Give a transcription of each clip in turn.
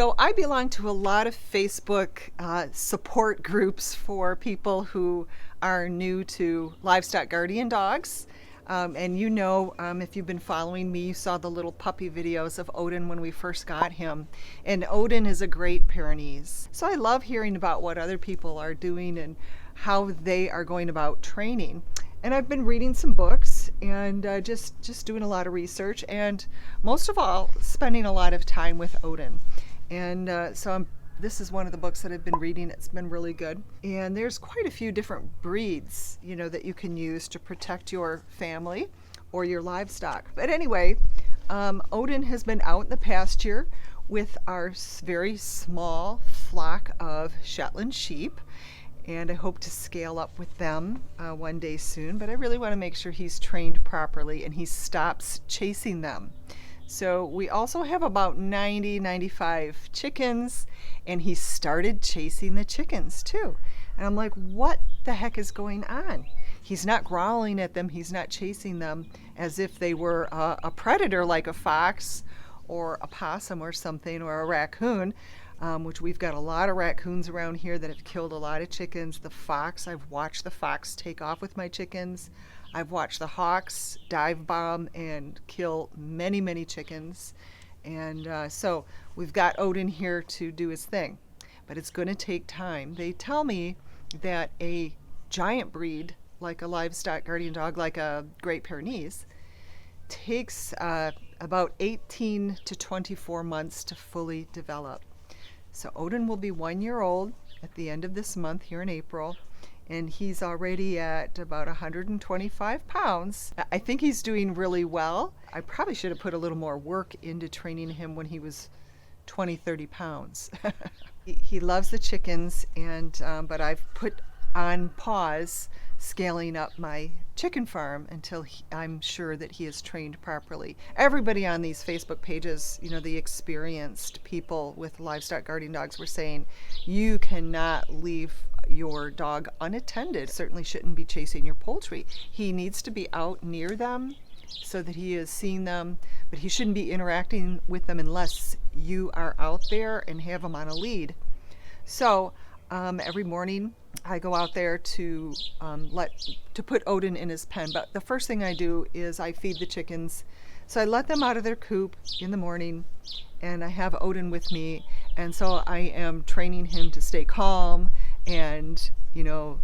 So I belong to a lot of Facebook support groups for people who are new to livestock guardian dogs. And if you've been following me, you saw the little puppy videos of Odin when we first got him. And Odin is a great Pyrenees. So I love hearing about what other people are doing and how they are going about training. And I've been reading some books and just doing a lot of research, and most of all, spending a lot of time with Odin. And this is one of the books that I've been reading. It's been really good. And there's quite a few different breeds, that you can use to protect your family or your livestock. But anyway, Odin has been out in the pasture with our very small flock of Shetland sheep. And I hope to scale up with them one day soon. But I really want to make sure he's trained properly and he stops chasing them. So we also have about 95 chickens, and he started chasing the chickens too. And I'm like, what the heck is going on? He's not growling at them. He's not chasing them as if they were a predator like a fox or a possum or something, or a raccoon, which we've got a lot of raccoons around here that have killed a lot of chickens. The fox, I've watched the fox take off with my chickens. I've watched the hawks dive bomb and kill many, many chickens. And so we've got Odin here to do his thing. But it's going to take time. They tell me that a giant breed, like a livestock guardian dog, like a Great Pyrenees, takes about 18 to 24 months to fully develop. So Odin will be 1 year old at the end of this month here in April. And he's already at about 125 pounds. I think he's doing really well. I probably should have put a little more work into training him when he was 20, 30 pounds. He loves the chickens, but I've put on pause scaling up my chicken farm until I'm sure that he is trained properly. Everybody on these Facebook pages, the experienced people with livestock guardian dogs, were saying you cannot leave your dog unattended. Certainly shouldn't be chasing your poultry. He needs to be out near them so that he is seeing them, but he shouldn't be interacting with them unless you are out there and have him on a lead. So every morning I go out there to put Odin in his pen. But the first thing I do is I feed the chickens. So I let them out of their coop in the morning, and I have Odin with me. And so I am training him to stay calm and,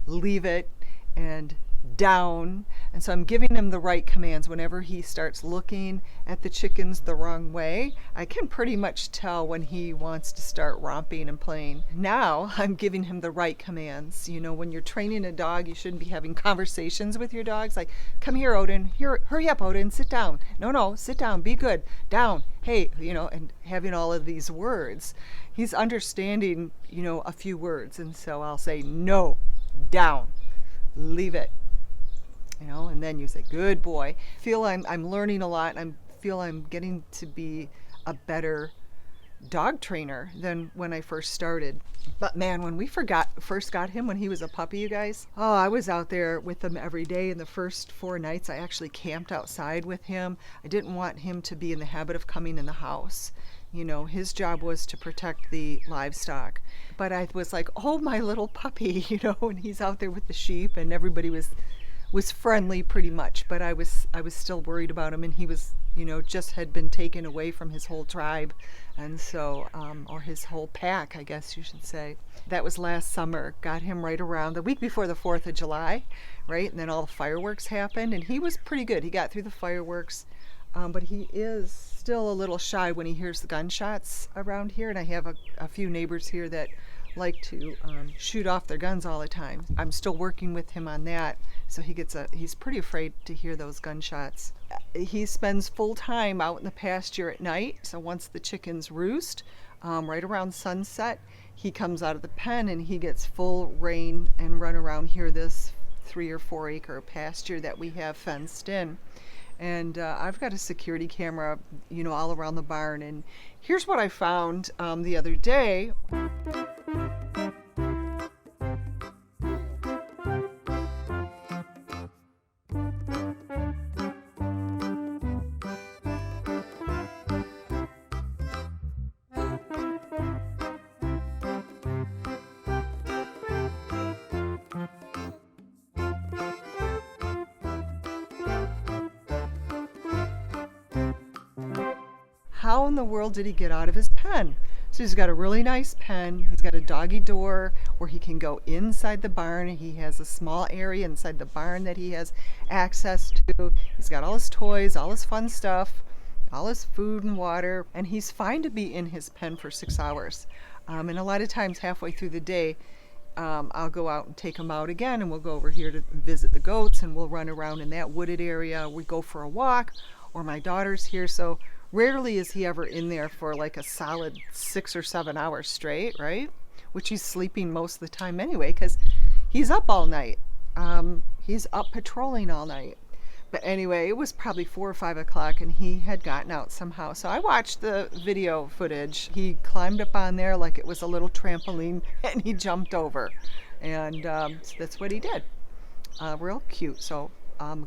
leave it and down. And so I'm giving him the right commands. Whenever he starts looking at the chickens the wrong way, I can pretty much tell when he wants to start romping and playing. Now I'm giving him the right commands. When you're training a dog, you shouldn't be having conversations with your dogs like, come here, Odin, here, hurry up, Odin, sit down. No, sit down, be good, down, hey, and having all of these words. He's understanding, a few words. And so I'll say, no, down, leave it. And then you say, good boy. I feel I'm learning a lot. I feel I'm getting to be a better dog trainer than when I first started. But man, when we first got him when he was a puppy, you guys, I was out there with him every day. And the first 4 nights I actually camped outside with him. I didn't want him to be in the habit of coming in the house. His job was to protect the livestock. But I was like, oh, my little puppy, and he's out there with the sheep, and everybody was friendly pretty much, but I was still worried about him, and he was, just had been taken away from his whole tribe, and so, or his whole pack, I guess you should say. That was last summer. Got him right around the week before the 4th of July, right? And then all the fireworks happened, and he was pretty good. He got through the fireworks, but he is still a little shy when he hears the gunshots around here, and I have a few neighbors here that like to shoot off their guns all the time. I'm still working with him on that, so he's pretty afraid to hear those gunshots. He spends full time out in the pasture at night, so once the chickens roost, right around sunset, he comes out of the pen and he gets full rein and run around here, this 3 or 4 acre pasture that we have fenced in. And I've got a security camera, all around the barn. And here's what I found the other day. how in the world did he get out of his pen? So he's got a really nice pen. He's got a doggy door where he can go inside the barn. He has a small area inside the barn that he has access to. He's got all his toys, all his fun stuff, all his food and water, and he's fine to be in his pen for 6 hours. And a lot of times halfway through the day, I'll go out and take him out again, and we'll go over here to visit the goats, and we'll run around in that wooded area. We go for a walk, or my daughter's here, so rarely is he ever in there for like a solid 6 or 7 hours straight, right? Which he's sleeping most of the time anyway, because he's up all night. He's up patrolling all night. But anyway, it was probably 4 or 5 o'clock, and he had gotten out somehow. So I watched the video footage. He climbed up on there like it was a little trampoline, and he jumped over. And so that's what he did. Real cute. So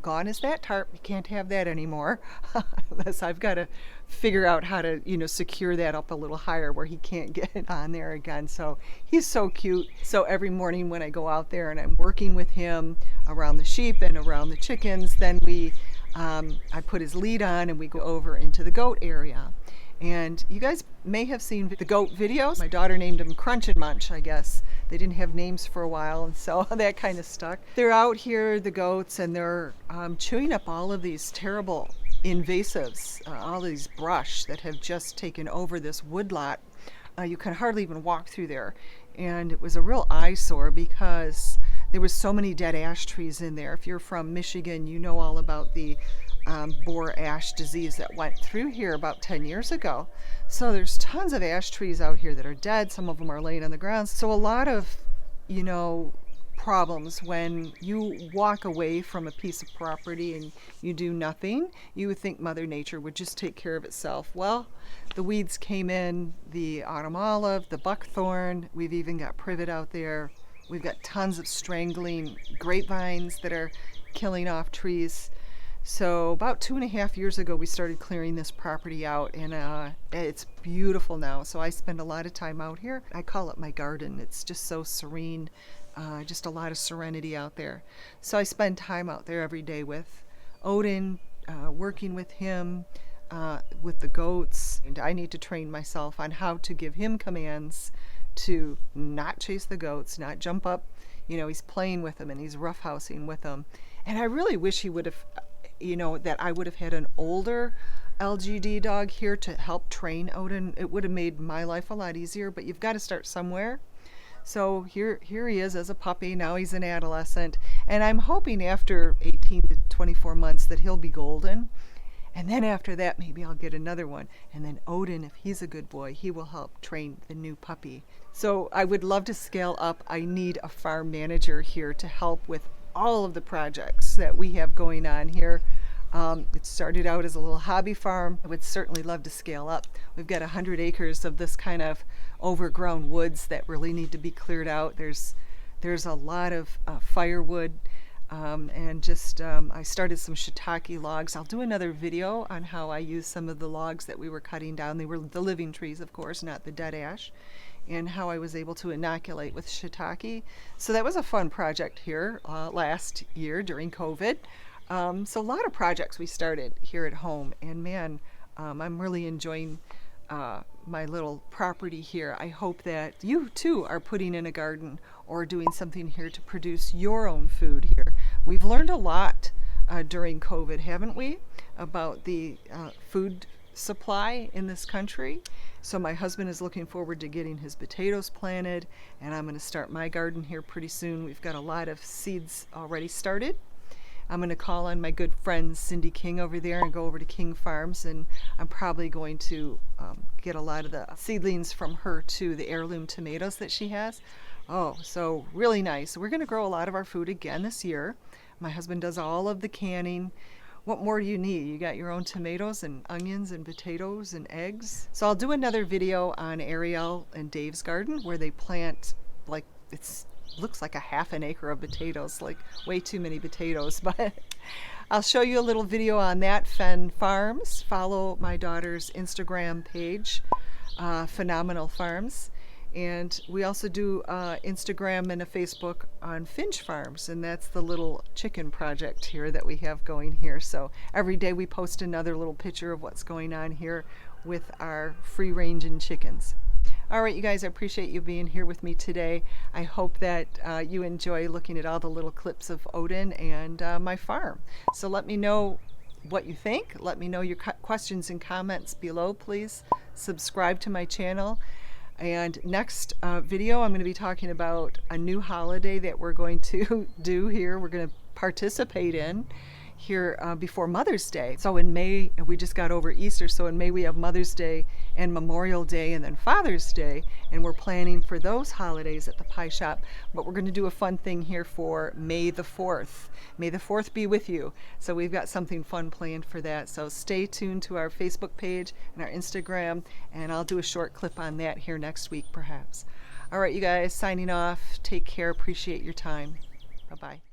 gone is that tarp. You can't have that anymore. Unless I've got to figure out how to, secure that up a little higher where he can't get on there again. So he's so cute. So every morning when I go out there and I'm working with him around the sheep and around the chickens, then I put his lead on and we go over into the goat area. And you guys may have seen the goat videos. My daughter named them Crunch and Munch, I guess. They didn't have names for a while, and so that kind of stuck. They're out here, the goats, and they're chewing up all of these terrible invasives, all these brush that have just taken over this woodlot. You can hardly even walk through there. And it was a real eyesore because there was so many dead ash trees in there. If you're from Michigan, you know all about the boar ash disease that went through here about 10 years ago. So there's tons of ash trees out here that are dead. Some of them are laying on the ground. So a lot of, problems when you walk away from a piece of property and you do nothing. You would think Mother Nature would just take care of itself. Well, the weeds came in, the autumn olive, the buckthorn. We've even got privet out there. We've got tons of strangling grapevines that are killing off trees. So about 2.5 years ago, we started clearing this property out, and it's beautiful now. So I spend a lot of time out here. I call it my garden. It's just so serene, just a lot of serenity out there. So I spend time out there every day with Odin, working with him, with the goats. And I need to train myself on how to give him commands to not chase the goats, not jump up. He's playing with them and he's roughhousing with them. And I really wish he would have, that I would have had an older LGD dog here to help train Odin. It would have made my life a lot easier, but you've got to start somewhere. So here he is as a puppy. Now he's an adolescent. And I'm hoping after 18 to 24 months that he'll be golden. And then after that, maybe I'll get another one. And then Odin, if he's a good boy, he will help train the new puppy. So I would love to scale up. I need a farm manager here to help with all of the projects that we have going on here. It started out as a little hobby farm. I would certainly love to scale up. We've got 100 acres of this kind of overgrown woods that really need to be cleared out. There's a lot of firewood. And just I started some shiitake logs. I'll do another video on how I use some of the logs that we were cutting down. They were the living trees, of course, not the dead ash, and how I was able to inoculate with shiitake. So that was a fun project here last year during COVID. So a lot of projects we started here at home, and man, I'm really enjoying my little property here. I hope that you too are putting in a garden or doing something here to produce your own food here. We've learned a lot during COVID, haven't we, about the food supply in this country. So my husband is looking forward to getting his potatoes planted, and I'm going to start my garden here pretty soon. We've got a lot of seeds already started. I'm going to call on my good friend Cindy King over there and go over to King Farms, and I'm probably going to get a lot of the seedlings from her too, the heirloom tomatoes that she has. Oh, so really nice. We're going to grow a lot of our food again this year. My husband does all of the canning. What more do you need? You got your own tomatoes and onions and potatoes and eggs. So I'll do another video on Ariel and Dave's garden where they plant, like, looks like a half an acre of potatoes, like way too many potatoes, but I'll show you a little video on that. Finch Farms. Follow my daughter's Instagram page, Phenomenal Farms. And we also do Instagram and a Facebook on Finch Farms, and that's the little chicken project here that we have going here. So every day we post another little picture of what's going on here with our free-ranging chickens. All right, you guys, I appreciate you being here with me today. I hope that you enjoy looking at all the little clips of Odin and my farm. So let me know what you think. Let me know your questions and comments below, please. Subscribe to my channel. And next video, I'm going to be talking about a new holiday that we're going to do here. We're going to participate in here before Mother's Day. So in May, we just got over Easter, so in May we have Mother's Day and Memorial Day and then Father's Day, and we're planning for those holidays at the pie shop. But we're going to do a fun thing here for May the 4th. May the 4th be with you. So we've got something fun planned for that. So stay tuned to our Facebook page and our Instagram, and I'll do a short clip on that here next week perhaps. All right, you guys, signing off. Take care. Appreciate your time. Bye-bye.